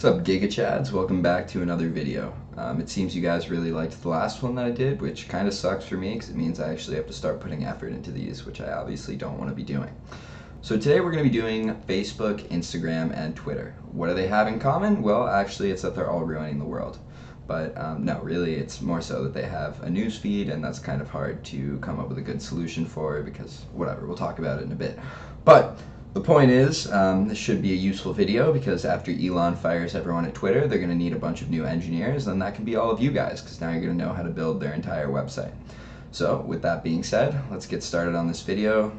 What's up, Giga Chads? Welcome back to another video. It seems you guys really liked the last one that I did, which kind of sucks for me because it means I actually have to start putting effort into these, which I obviously don't want to be doing. So today we're going to be doing Facebook, Instagram, and Twitter. What do they have in common? Well, actually it's that they're all ruining the world. But no, really it's more so that they have a news feed, and that's kind of hard to come up with a good solution for because whatever, we'll talk about it in a bit. But the point is, this should be a useful video because after Elon fires everyone at Twitter, they're going to need a bunch of new engineers, and that can be all of you guys because now you're going to know how to build their entire website. So with that being said, let's get started on this video.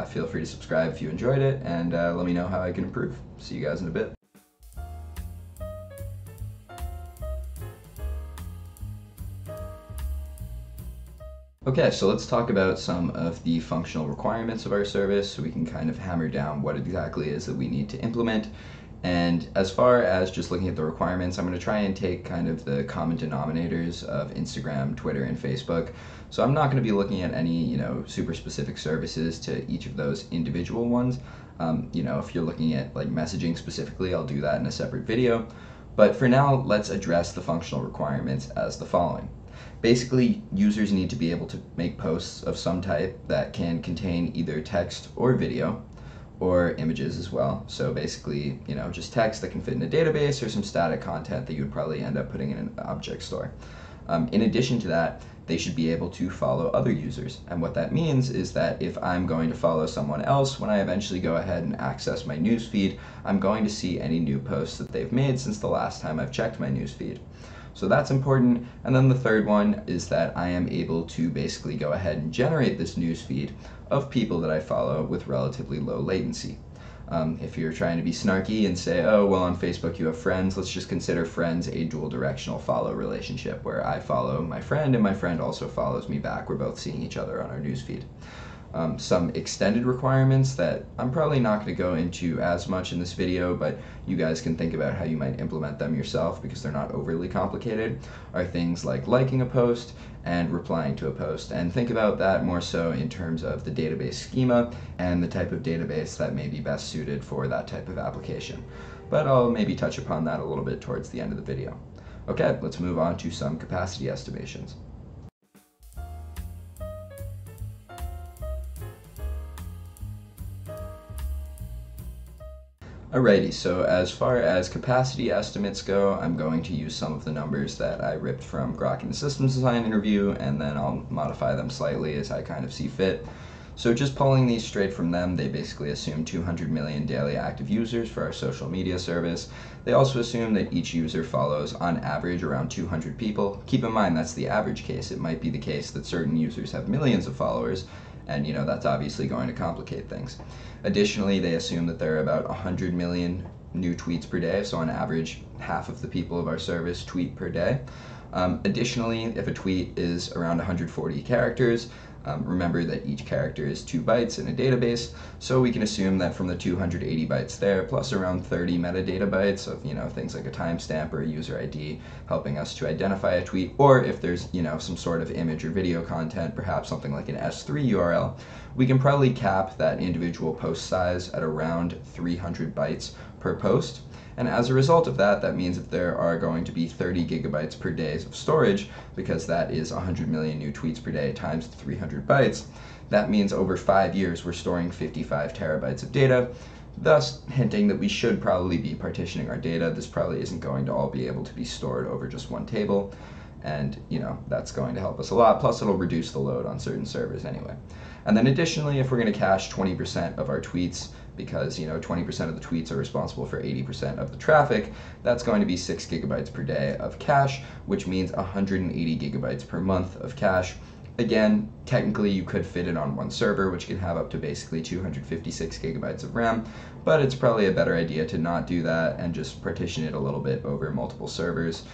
Feel free to subscribe if you enjoyed it, and let me know how I can improve. See you guys in a bit. Okay, so let's talk about some of the functional requirements of our service so we can kind of hammer down what exactly it is that we need to implement. And as far as just looking at the requirements, I'm going to try and take kind of the common denominators of Instagram, Twitter, and Facebook. So I'm not going to be looking at any, super specific services to each of those individual ones. If you're looking at like messaging specifically, I'll do that in a separate video. But for now, let's address the functional requirements as the following. Basically, users need to be able to make posts of some type that can contain either text or video, or images as well. So basically, just text that can fit in a database or some static content that you would probably end up putting in an object store. In addition to that, they should be able to follow other users. And what that means is that if I'm going to follow someone else, when I eventually go ahead and access my newsfeed, I'm going to see any new posts that they've made since the last time I've checked my newsfeed. So that's important. And then the third one is that I am able to basically go ahead and generate this newsfeed of people that I follow with relatively low latency. If you're trying to be snarky and say, oh, well, on Facebook you have friends, let's just consider friends a dual directional follow relationship where I follow my friend and my friend also follows me back. We're both seeing each other on our newsfeed. Some extended requirements that I'm probably not going to go into as much in this video, but you guys can think about how you might implement them yourself because they're not overly complicated, are things like liking a post and replying to a post. And think about that more so in terms of the database schema and the type of database that may be best suited for that type of application. But I'll maybe touch upon that a little bit towards the end of the video. Okay, let's move on to some capacity estimations. Alrighty, so as far as capacity estimates go, I'm going to use some of the numbers that I ripped from Grok in the Systems Design interview, and then I'll modify them slightly as I kind of see fit. So just pulling these straight from them, they basically assume 200 million daily active users for our social media service. They also assume that each user follows on average around 200 people. Keep in mind that's the average case. It might be the case that certain users have millions of followers, and that's obviously going to complicate things. Additionally, they assume that there are about 100 million new tweets per day, so on average, half of the people of our service tweet per day. Additionally, if a tweet is around 140 characters, remember that each character is 2 bytes in a database, so we can assume that from the 280 bytes there, plus around 30 metadata bytes of things like a timestamp or a user ID helping us to identify a tweet, or if there's some sort of image or video content, perhaps something like an S3 URL, we can probably cap that individual post size at around 300 bytes per post. And as a result of that, that means that there are going to be 30 gigabytes per day of storage, because that is 100 million new tweets per day times 300 bytes. That means over 5 years we're storing 55 terabytes of data, thus hinting that we should probably be partitioning our data. This probably isn't going to all be able to be stored over just one table, and that's going to help us a lot, plus it'll reduce the load on certain servers anyway. And then additionally, if we're going to cache 20% of our tweets, because 20% of the tweets are responsible for 80% of the traffic, that's going to be 6 gigabytes per day of cache, which means 180 gigabytes per month of cache. Again, technically you could fit it on one server, which can have up to basically 256 gigabytes of RAM, but it's probably a better idea to not do that and just partition it a little bit over multiple servers,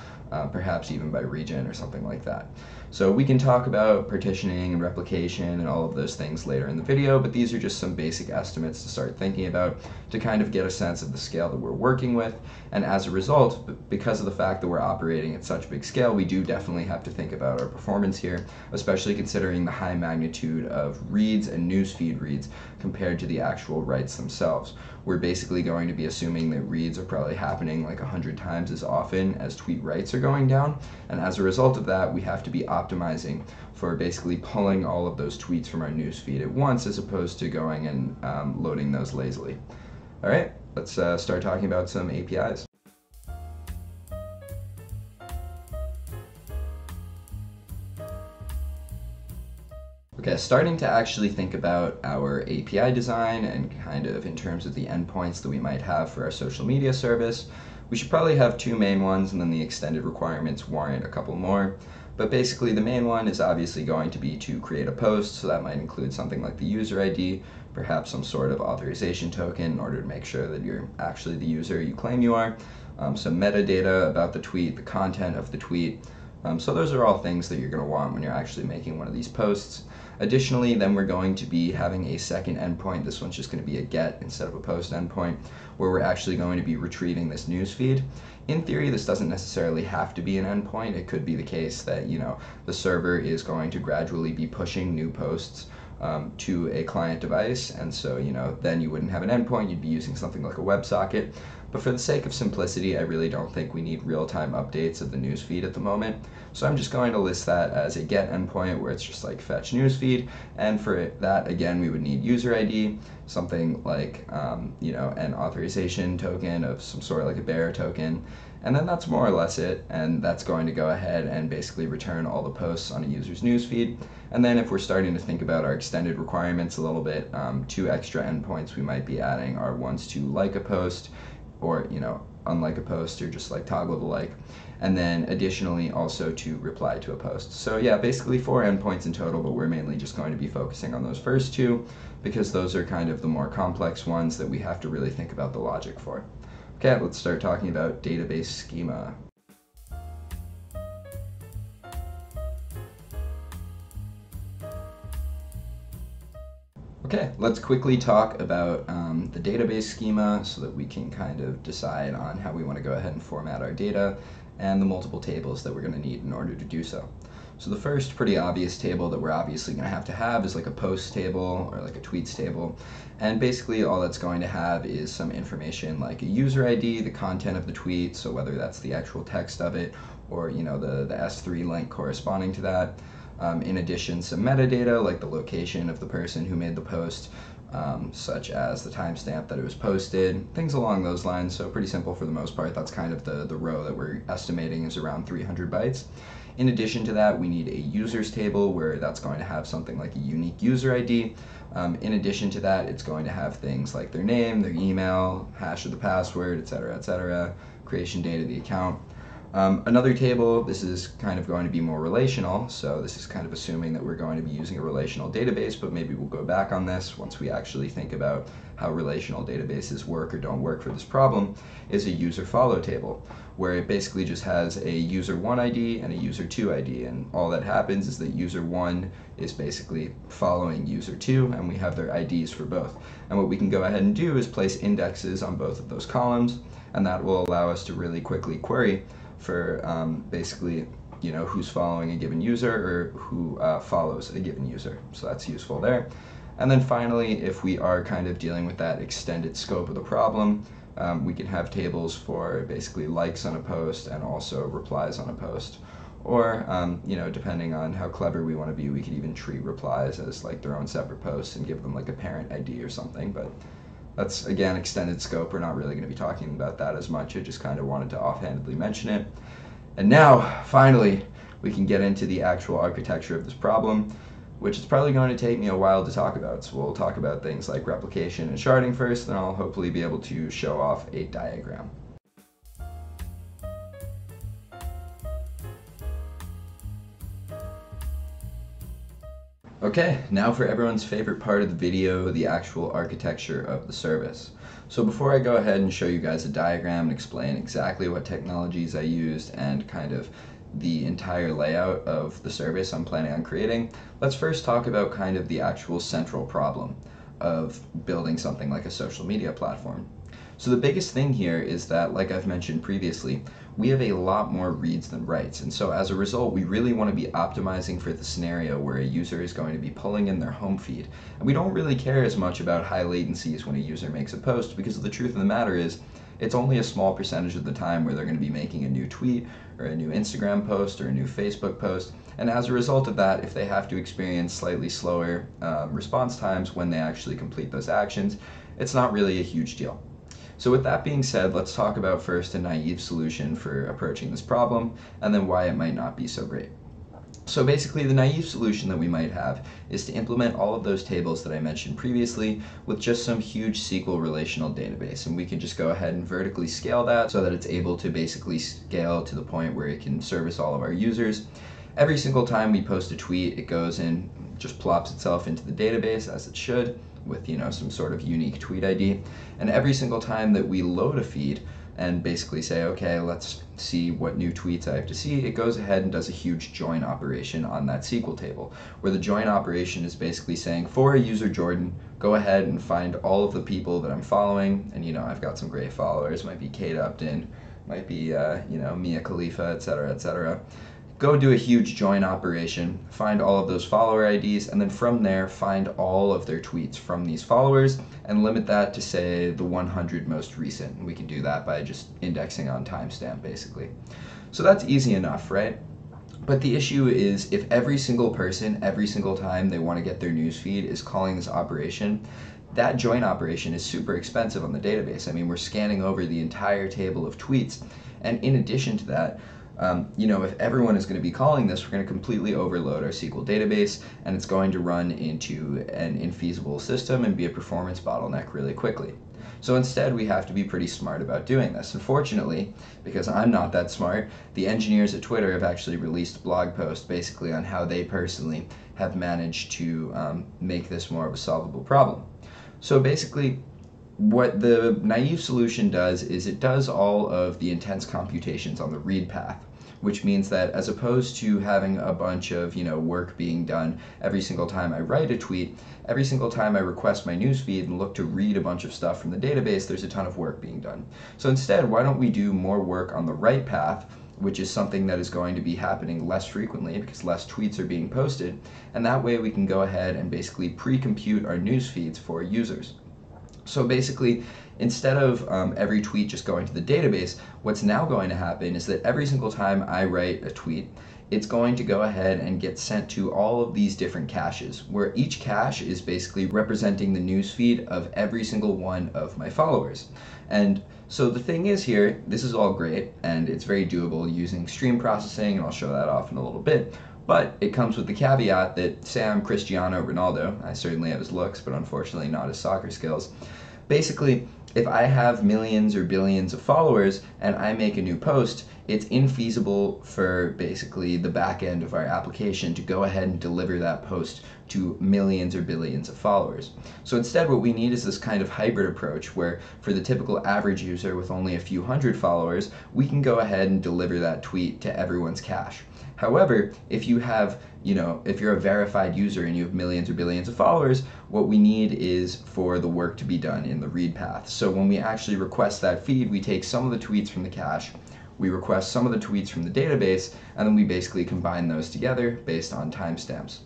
perhaps even by region or something like that. So we can talk about partitioning and replication and all of those things later in the video, but these are just some basic estimates to start thinking about to kind of get a sense of the scale that we're working with. And as a result, because of the fact that we're operating at such big scale, we do definitely have to think about our performance here, especially considering the high magnitude of reads and newsfeed reads compared to the actual writes themselves. we're basically going to be assuming that reads are probably happening like 100 times as often as tweet writes are going down. And as a result of that, we have to be optimizing for basically pulling all of those tweets from our newsfeed at once, as opposed to going and loading those lazily. All right, let's start talking about some APIs. Okay, starting to actually think about our API design and kind of in terms of the endpoints that we might have for our social media service, we should probably have two main ones, and then the extended requirements warrant a couple more. But basically the main one is obviously going to be to create a post, so that might include something like the user ID, perhaps some sort of authorization token in order to make sure that you're actually the user you claim you are, some metadata about the tweet, the content of the tweet. So those are all things that you're going to want when you're actually making one of these posts. Additionally, then we're going to be having a second endpoint. This one's just going to be a get instead of a post endpoint, where we're actually going to be retrieving this news feed. In theory, this doesn't necessarily have to be an endpoint. It could be the case that, the server is going to gradually be pushing new posts to a client device, and so then you wouldn't have an endpoint, you'd be using something like a WebSocket. But for the sake of simplicity, I really don't think we need real-time updates of the newsfeed at the moment, so I'm just going to list that as a get endpoint where it's just like fetch newsfeed, and for that again we would need user ID, something like an authorization token of some sort, like a bearer token. And then that's more or less it, and that's going to go ahead and basically return all the posts on a user's newsfeed. And then if we're starting to think about our extended requirements a little bit, two extra endpoints we might be adding are ones to like a post, or unlike a post, or just like toggle the like, and then additionally also to reply to a post. So yeah, basically 4 endpoints in total, but we're mainly just going to be focusing on those first 2 because those are kind of the more complex ones that we have to really think about the logic for. Okay, let's start talking about database schema. Okay, let's quickly talk about the database schema so that we can kind of decide on how we want to go ahead and format our data and the multiple tables that we're going to need in order to do so. So the first pretty obvious table that we're obviously going to have is like a post table or like a tweets table. And basically all that's going to have is some information like a user ID, the content of the tweet, so whether that's the actual text of it or the S3 link corresponding to that. In addition, some metadata like the location of the person who made the post, such as the timestamp that it was posted, things along those lines. So pretty simple for the most part. That's kind of the row that we're estimating is around 300 bytes. In addition to that, we need a users table where that's going to have something like a unique user ID. In addition to that, it's going to have things like their name, their email, hash of the password, etc., creation date of the account. Another table, this is kind of going to be more relational, so this is kind of assuming that we're going to be using a relational database, but maybe we'll go back on this once we actually think about how relational databases work or don't work for this problem, is a user follow table, where it basically just has a user 1 ID and a user 2 ID, and all that happens is that user 1 is basically following user 2, and we have their IDs for both. And what we can go ahead and do is place indexes on both of those columns, and that will allow us to really quickly query for basically who's following a given user or who follows a given user. So that's useful there. And then finally, if we are kind of dealing with that extended scope of the problem, we can have tables for basically likes on a post and also replies on a post. Or, depending on how clever we want to be, we could even treat replies as like their own separate posts and give them like a parent ID or something. But that's, again, extended scope. We're not really going to be talking about that as much. I just kind of wanted to offhandedly mention it. And now, finally, we can get into the actual architecture of this problem, which is probably going to take me a while to talk about. So we'll talk about things like replication and sharding first, then I'll hopefully be able to show off a diagram. Okay, now for everyone's favorite part of the video, the actual architecture of the service. So before I go ahead and show you guys a diagram and explain exactly what technologies I used and kind of the entire layout of the service I'm planning on creating, let's first talk about kind of the actual central problem of building something like a social media platform. So the biggest thing here is that, like I've mentioned previously, we have a lot more reads than writes. And so as a result, we really want to be optimizing for the scenario where a user is going to be pulling in their home feed. And we don't really care as much about high latencies when a user makes a post, because the truth of the matter is it's only a small percentage of the time where they're going to be making a new tweet or a new Instagram post or a new Facebook post. And as a result of that, if they have to experience slightly slower response times when they actually complete those actions, it's not really a huge deal. So with that being said, let's talk about first a naive solution for approaching this problem, and then why it might not be so great. So basically, the naive solution that we might have is to implement all of those tables that I mentioned previously with just some huge SQL relational database. And we can just go ahead and vertically scale that so that it's able to basically scale to the point where it can service all of our users. Every single time we post a tweet, it goes in, just plops itself into the database as it should, with some sort of unique tweet ID. And every single time that we load a feed and basically say, okay, let's see what new tweets I have to see, it goes ahead and does a huge join operation on that SQL table, where the join operation is basically saying, for a user Jordan, go ahead and find all of the people that I'm following. And I've got some great followers, might be Kate Upton, might be Mia Khalifa, etc., etc. Go do a huge join operation, find all of those follower IDs, and then from there find all of their tweets from these followers and limit that to, say, the 100 most recent. And we can do that by just indexing on timestamp, basically. So that's easy enough, right? But the issue is, if every single person, every single time they want to get their newsfeed is calling this operation, that join operation is super expensive on the database. I mean, we're scanning over the entire table of tweets. And in addition to that, if everyone is going to be calling this, we're going to completely overload our SQL database, and it's going to run into an infeasible system and be a performance bottleneck really quickly. So instead, we have to be pretty smart about doing this. Unfortunately, because I'm not that smart, the engineers at Twitter have actually released a blog post basically on how they personally have managed to make this more of a solvable problem. So basically, what the naive solution does is it does all of the intense computations on the read path, which means that as opposed to having a bunch of work being done every single time I write a tweet, every single time I request my newsfeed and look to read a bunch of stuff from the database, there's a ton of work being done. So instead, why don't we do more work on the write path, which is something that is going to be happening less frequently because less tweets are being posted, and that way we can go ahead and basically pre-compute our news feeds for users. So basically, instead of every tweet just going to the database, what's now going to happen is that every single time I write a tweet, it's going to go ahead and get sent to all of these different caches, where each cache is basically representing the newsfeed of every single one of my followers. And so the thing is here, this is all great, and it's very doable using stream processing, and I'll show that off in a little bit. But it comes with the caveat that, say I'm Cristiano Ronaldo, I certainly have his looks, but unfortunately not his soccer skills. Basically, if I have millions or billions of followers and I make a new post, it's infeasible for basically the back end of our application to go ahead and deliver that post to millions or billions of followers. So instead, what we need is this kind of hybrid approach where for the typical average user with only a few hundred followers, we can go ahead and deliver that tweet to everyone's cache. However, if you have, if you're a verified user and you have millions or billions of followers, what we need is for the work to be done in the read path. So when we actually request that feed, we take some of the tweets from the cache, we request some of the tweets from the database, and then we basically combine those together based on timestamps.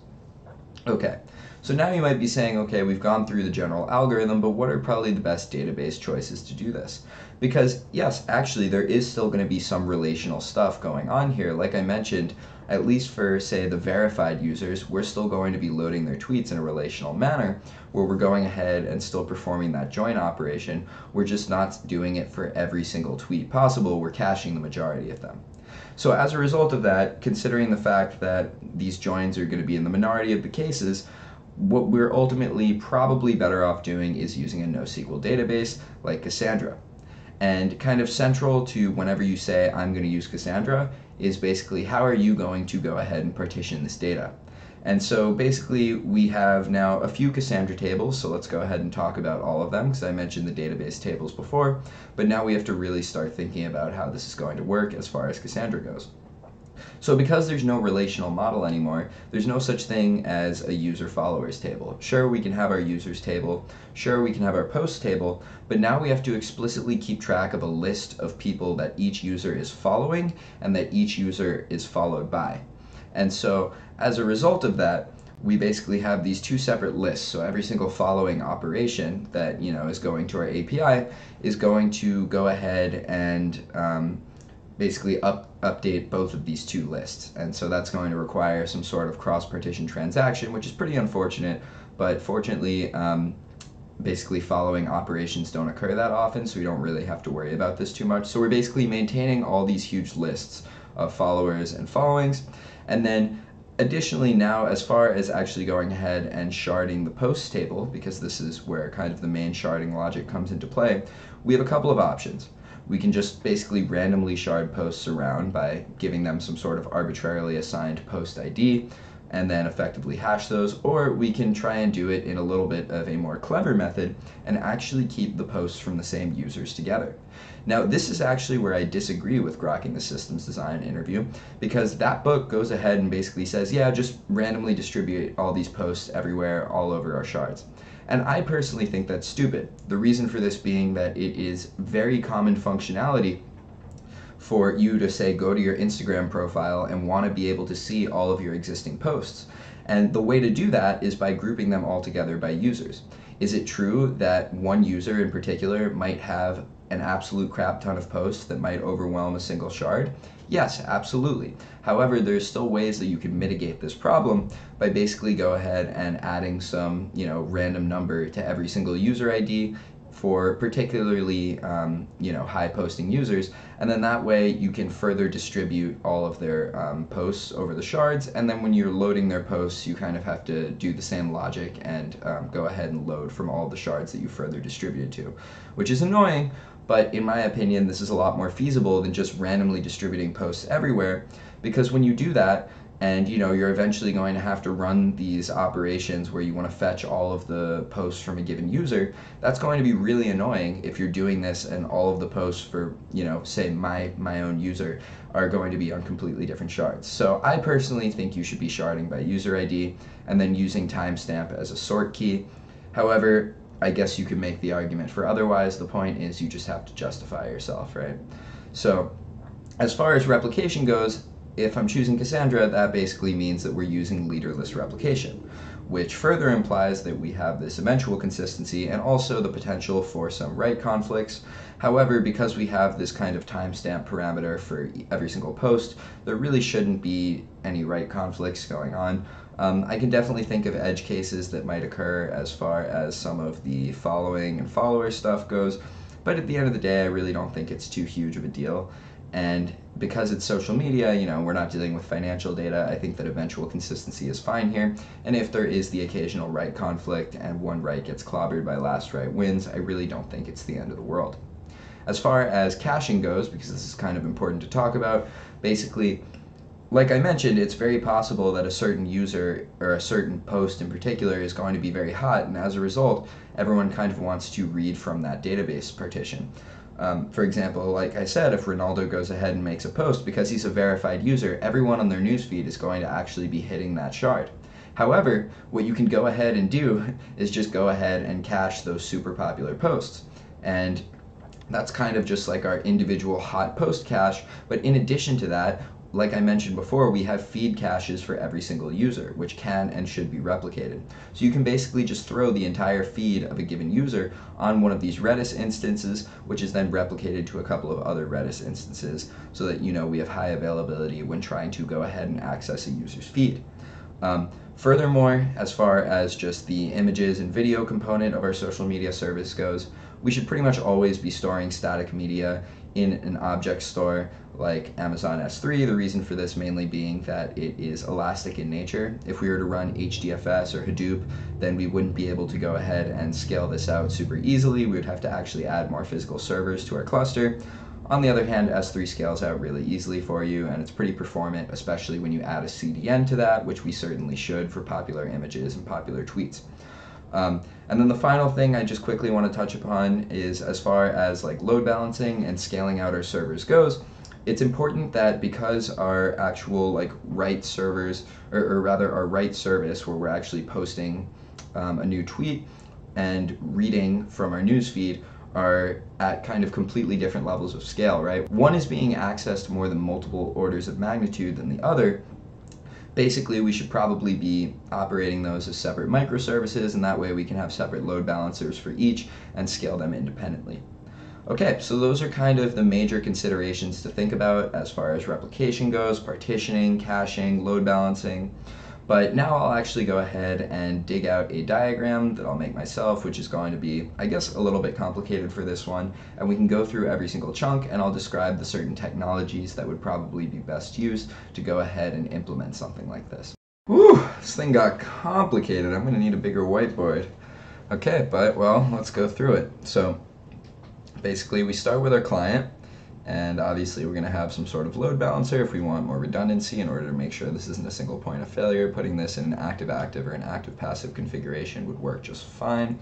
Okay, so now you might be saying, okay, we've gone through the general algorithm, but what are probably the best database choices to do this? Because yes, actually there is still going to be some relational stuff going on here. Like I mentioned, at least for, say, the verified users, we're still going to be loading their tweets in a relational manner where we're going ahead and still performing that join operation. We're just not doing it for every single tweet possible. We're caching the majority of them. So as a result of that, considering the fact that these joins are going to be in the minority of the cases, what we're ultimately probably better off doing is using a NoSQL database like Cassandra. And kind of central to whenever you say, I'm going to use Cassandra, is basically how are you going to go ahead and partition this data? And so basically we have now a few Cassandra tables, so let's go ahead and talk about all of them because I mentioned the database tables before, but now we have to really start thinking about how this is going to work as far as Cassandra goes. So because there's no relational model anymore, there's no such thing as a user followers table. Sure, we can have our users table, sure, we can have our posts table, but now we have to explicitly keep track of a list of people that each user is following and that each user is followed by. And so as a result of that, we basically have these two separate lists. So every single following operation that is going to our API is going to go ahead and basically update both of these two lists. And so that's going to require some sort of cross-partition transaction, which is pretty unfortunate, but fortunately basically following operations don't occur that often, so we don't really have to worry about this too much. So we're basically maintaining all these huge lists of followers and followings. And then additionally, now as far as actually going ahead and sharding the posts table, because this is where kind of the main sharding logic comes into play, we have a couple of options. We can just basically randomly shard posts around by giving them some sort of arbitrarily assigned post ID and then effectively hash those, or we can try and do it in a little bit of a more clever method and actually keep the posts from the same users together. Now, this is actually where I disagree with Grokking the Systems Design interview, because that book goes ahead and basically says, yeah, just randomly distribute all these posts everywhere, all over our shards. And I personally think that's stupid. The reason for this being that it is very common functionality for you to say go to your Instagram profile and want to be able to see all of your existing posts. And the way to do that is by grouping them all together by users. Is it true that one user in particular might have an absolute crap ton of posts that might overwhelm a single shard? Yes, absolutely. However, there's still ways that you can mitigate this problem by basically go ahead and adding some, random number to every single user ID for particularly, high posting users, and then that way you can further distribute all of their posts over the shards, and then when you're loading their posts, you kind of have to do the same logic and go ahead and load from all the shards that you further distributed to, which is annoying, but in my opinion, this is a lot more feasible than just randomly distributing posts everywhere, because when you do that, and you're eventually going to have to run these operations where you want to fetch all of the posts from a given user, that's going to be really annoying if you're doing this and all of the posts for, say my own user are going to be on completely different shards. So I personally think you should be sharding by user ID and then using timestamp as a sort key. However, I guess you could make the argument for otherwise. The point is you just have to justify yourself, right? So as far as replication goes, if I'm choosing Cassandra, that basically means that we're using leaderless replication, which further implies that we have this eventual consistency and also the potential for some write conflicts. However, because we have this kind of timestamp parameter for every single post, there really shouldn't be any write conflicts going on. I can definitely think of edge cases that might occur as far as some of the following and follower stuff goes, but at the end of the day, I really don't think it's too huge of a deal. And because it's social media, we're not dealing with financial data, I think that eventual consistency is fine here. And if there is the occasional write conflict and one write gets clobbered by last write wins, I really don't think it's the end of the world. As far as caching goes, because this is kind of important to talk about, basically, like I mentioned, it's very possible that a certain user or a certain post in particular is going to be very hot, and as a result, everyone kind of wants to read from that database partition. For example, like I said, if Ronaldo goes ahead and makes a post, because he's a verified user, everyone on their newsfeed is going to actually be hitting that shard. However, what you can go ahead and do is just go ahead and cache those super popular posts. And that's kind of just like our individual hot post cache, but in addition to that, like I mentioned before, we have feed caches for every single user, which can and should be replicated. So you can basically just throw the entire feed of a given user on one of these Redis instances, which is then replicated to a couple of other Redis instances, so that we have high availability when trying to go ahead and access a user's feed. Furthermore, as far as just the images and video component of our social media service goes, we should pretty much always be storing static media in an object store like Amazon S3. The reason for this mainly being that it is elastic in nature. If we were to run HDFS or Hadoop, then we wouldn't be able to go ahead and scale this out super easily. We would have to actually add more physical servers to our cluster. On the other hand, S3 scales out really easily for you, and it's pretty performant, especially when you add a CDN to that, which we certainly should for popular images and popular tweets. And then the final thing I just quickly want to touch upon is as far as like load balancing and scaling out our servers goes, It's important that because our actual like write servers, or rather our write service where we're actually posting a new tweet and reading from our newsfeed are at kind of completely different levels of scale, right? One is being accessed more than multiple orders of magnitude than the other. Basically, we should probably be operating those as separate microservices, and that way we can have separate load balancers for each and scale them independently. Okay, so those are kind of the major considerations to think about as far as replication goes, partitioning, caching, load balancing. But now I'll actually go ahead and dig out a diagram that I'll make myself, which is going to be, I guess, a little bit complicated for this one. And we can go through every single chunk, and I'll describe the certain technologies that would probably be best used to go ahead and implement something like this. Whew, this thing got complicated. I'm going to need a bigger whiteboard. Okay, but, well, let's go through it. So basically, we start with our client. And obviously we're going to have some sort of load balancer if we want more redundancy in order to make sure this isn't a single point of failure. Putting this in an active-active or an active-passive configuration would work just fine.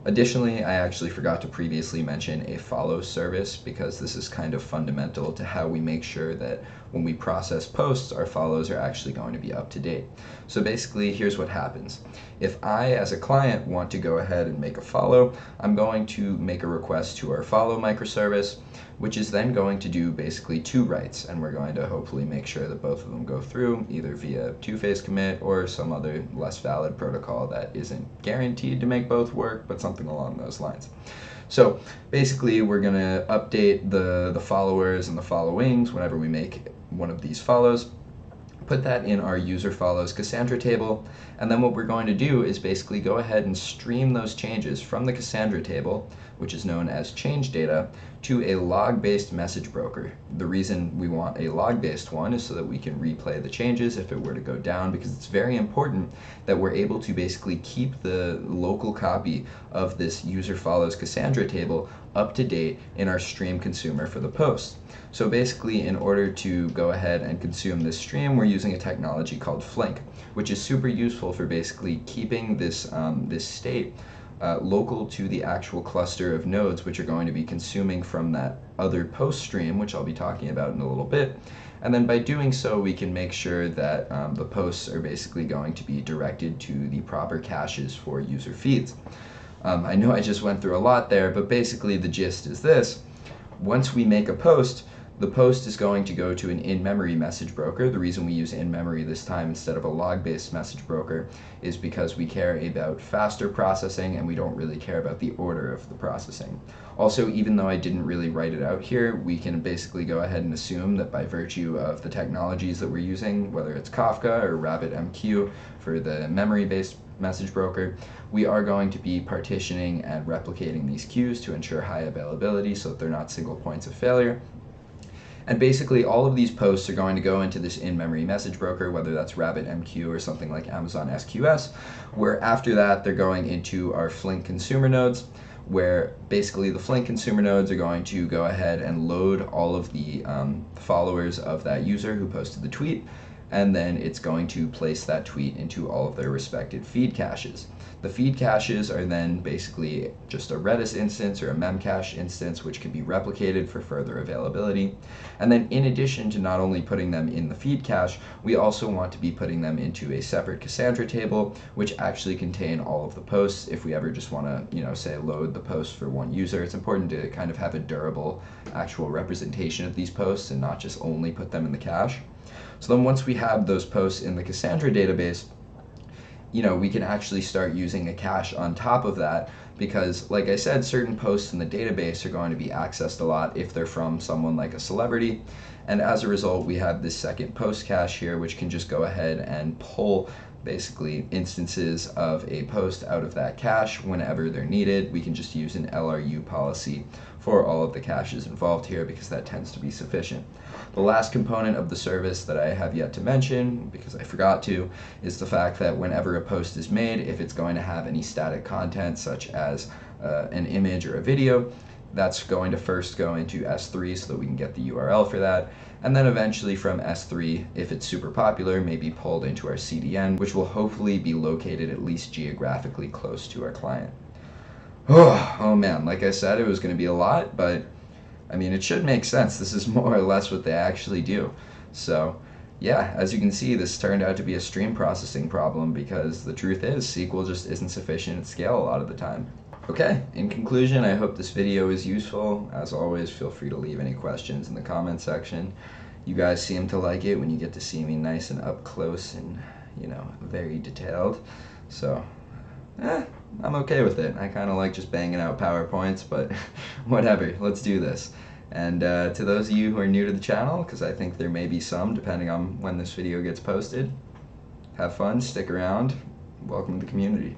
Additionally, I actually forgot to previously mention a follow service because this is kind of fundamental to how we make sure that when we process posts, our follows are actually going to be up to date. So basically, here's what happens. If I, as a client, want to go ahead and make a follow, I'm going to make a request to our follow microservice, which is then going to do basically two writes, and we're going to hopefully make sure that both of them go through either via two-phase commit or some other less valid protocol that isn't guaranteed to make both work, but something along those lines. So basically we're going to update the followers and the followings whenever we make one of these follows, put that in our user follows Cassandra table, and then what we're going to do is basically go ahead and stream those changes from the Cassandra table, which is known as change data, to a log-based message broker. The reason we want a log-based one is so that we can replay the changes if it were to go down, because it's very important that we're able to basically keep the local copy of this user follows Cassandra table up to date in our stream consumer for the post. So basically, in order to go ahead and consume this stream, we're using a technology called Flink, which is super useful for basically keeping this, this state local to the actual cluster of nodes which are going to be consuming from that other post stream, which I'll be talking about in a little bit. And then by doing so, we can make sure that the posts are basically going to be directed to the proper caches for user feeds. I know I just went through a lot there, but basically the gist is this. Once we make a post, the post is going to go to an in-memory message broker. The reason we use in-memory this time instead of a log-based message broker is because we care about faster processing and we don't really care about the order of the processing. Also, even though I didn't really write it out here, we can basically go ahead and assume that by virtue of the technologies that we're using, whether it's Kafka or RabbitMQ for the memory-based message broker, we are going to be partitioning and replicating these queues to ensure high availability so that they're not single points of failure. And basically all of these posts are going to go into this in-memory message broker, whether that's RabbitMQ or something like Amazon SQS, where after that they're going into our Flink consumer nodes, where basically the Flink consumer nodes are going to go ahead and load all of the followers of that user who posted the tweet, and then it's going to place that tweet into all of their respective feed caches. The feed caches are then basically just a Redis instance or a Memcache instance which can be replicated for further availability. And then in addition to not only putting them in the feed cache, we also want to be putting them into a separate Cassandra table which actually contain all of the posts. If we ever just want to, say load the post for one user, it's important to kind of have a durable actual representation of these posts and not just only put them in the cache. So then once we have those posts in the Cassandra database, we can actually start using a cache on top of that because, like I said, certain posts in the database are going to be accessed a lot if they're from someone like a celebrity. And as a result, we have this second post cache here, which can just go ahead and pull basically instances of a post out of that cache whenever they're needed. We can just use an LRU policy for all of the caches involved here because that tends to be sufficient. The last component of the service that I have yet to mention, because I forgot to, is the fact that whenever a post is made, if it's going to have any static content such as an image or a video, that's going to first go into S3 so that we can get the URL for that, and then eventually from S3, if it's super popular, may be pulled into our CDN, which will hopefully be located at least geographically close to our client. Oh man, like I said, it was going to be a lot, but I mean, it should make sense. This is more or less what they actually do. So, yeah, as you can see, this turned out to be a stream processing problem because the truth is SQL just isn't sufficient at scale a lot of the time. Okay, in conclusion, I hope this video is useful. As always, feel free to leave any questions in the comment section. You guys seem to like it when you get to see me nice and up close and, you know, very detailed. So, I'm okay with it. I kind of like just banging out PowerPoints, but whatever, let's do this. And to those of you who are new to the channel, because I think there may be some depending on when this video gets posted, have fun, stick around, welcome to the community.